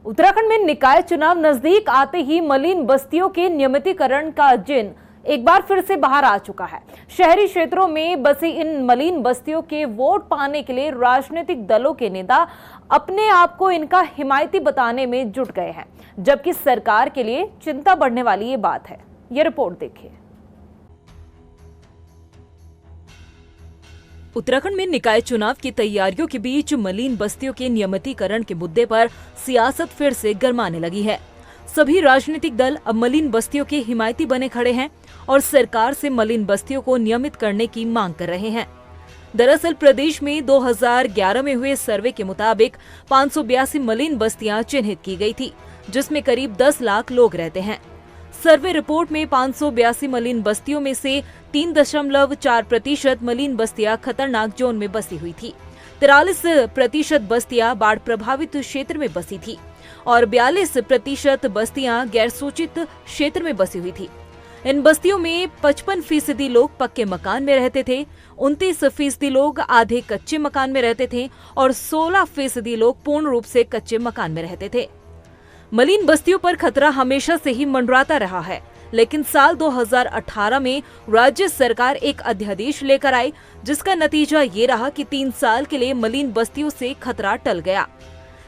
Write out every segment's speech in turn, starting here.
उत्तराखंड में निकाय चुनाव नजदीक आते ही मलिन बस्तियों के नियमितीकरण का जिन एक बार फिर से बाहर आ चुका है। शहरी क्षेत्रों में बसी इन मलिन बस्तियों के वोट पाने के लिए राजनीतिक दलों के नेता अपने आप को इनका हिमायती बताने में जुट गए हैं, जबकि सरकार के लिए चिंता बढ़ने वाली ये बात है। ये रिपोर्ट देखिए। उत्तराखंड में निकाय चुनाव की तैयारियों के बीच मलिन बस्तियों के नियमितीकरण के मुद्दे पर सियासत फिर से गरमाने लगी है। सभी राजनीतिक दल अब मलिन बस्तियों के हिमायती बने खड़े हैं और सरकार से मलिन बस्तियों को नियमित करने की मांग कर रहे हैं। दरअसल प्रदेश में 2011 में हुए सर्वे के मुताबिक 582 मलिन बस्तियां चिन्हित की गई थी, जिसमें करीब 10 लाख लोग रहते हैं। सर्वे रिपोर्ट में 582 मलिन बस्तियों में से 3.4% मलिन बस्तियां खतरनाक जोन में बसी हुई थी, 43% बस्तियां बाढ़ प्रभावित क्षेत्र में बसी थी और 42% बस्तियां गैर सूचित क्षेत्र में बसी हुई थी। इन बस्तियों में 55% लोग पक्के मकान में रहते थे, 29% लोग आधे कच्चे मकान में रहते थे और 16% लोग पूर्ण रूप से कच्चे मकान में रहते थे। मलिन बस्तियों पर खतरा हमेशा से ही मंडराता रहा है, लेकिन साल 2018 में राज्य सरकार एक अध्यादेश लेकर आई, जिसका नतीजा ये रहा कि 3 साल के लिए मलिन बस्तियों से खतरा टल गया।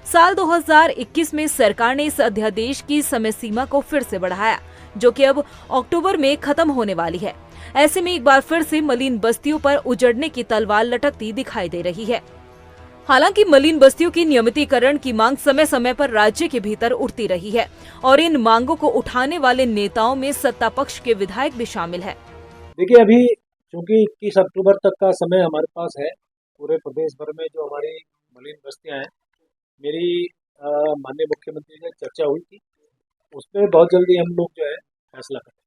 साल 2021 में सरकार ने इस अध्यादेश की समय सीमा को फिर से बढ़ाया, जो कि अब अक्टूबर में खत्म होने वाली है। ऐसे में एक बार फिर से मलिन बस्तियों पर उजड़ने की तलवार लटकती दिखाई दे रही है। हालांकि मलिन बस्तियों की नियमितीकरण की मांग समय समय पर राज्य के भीतर उठती रही है और इन मांगों को उठाने वाले नेताओं में सत्ता पक्ष के विधायक भी शामिल है। देखिए, अभी चूंकि 21 अक्टूबर तक का समय हमारे पास है, पूरे प्रदेश भर में जो हमारी मलिन बस्तियां हैं, मेरी माननीय मुख्यमंत्री से चर्चा हुई थी, उस पर बहुत जल्दी हम लोग जो है फैसला करें।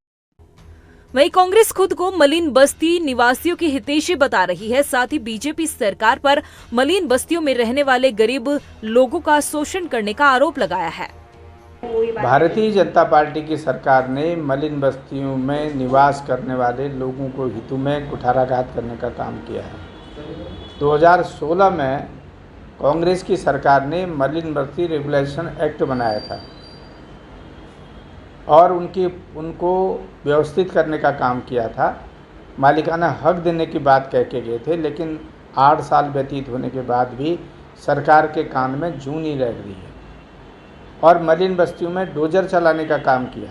वहीं कांग्रेस खुद को मलिन बस्ती निवासियों की हितैषी बता रही है। साथ ही बीजेपी सरकार पर मलिन बस्तियों में रहने वाले गरीब लोगों का शोषण करने का आरोप लगाया है। भारतीय जनता पार्टी की सरकार ने मलिन बस्तियों में निवास करने वाले लोगों को हितों में कुठाराघात करने का काम किया है। 2016 में कांग्रेस की सरकार ने मलिन बस्ती रेगुलेशन एक्ट बनाया था और उनको व्यवस्थित करने का काम किया था। मालिकाना हक देने की बात कह के गए थे, लेकिन 8 साल व्यतीत होने के बाद भी सरकार के कान में जूं नहीं लग रही है और मलिन बस्तियों में डोजर चलाने का काम किया।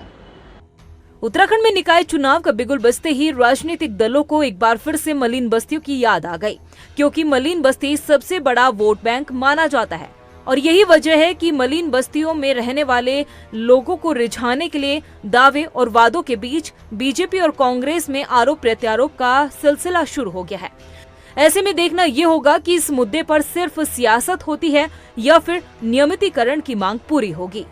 उत्तराखंड में निकाय चुनाव का बिगुल बजते ही राजनीतिक दलों को एक बार फिर से मलिन बस्तियों की याद आ गई, क्योंकि मलिन बस्ती सबसे बड़ा वोट बैंक माना जाता है और यही वजह है कि मलिन बस्तियों में रहने वाले लोगों को रिझाने के लिए दावे और वादों के बीच बीजेपी और कांग्रेस में आरोप प्रत्यारोप का सिलसिला शुरू हो गया है। ऐसे में देखना ये होगा कि इस मुद्दे पर सिर्फ सियासत होती है या फिर नियमितीकरण की मांग पूरी होगी।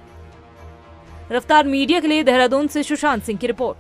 रफ्तार मीडिया के लिए देहरादून से सुशांत सिंह की रिपोर्ट।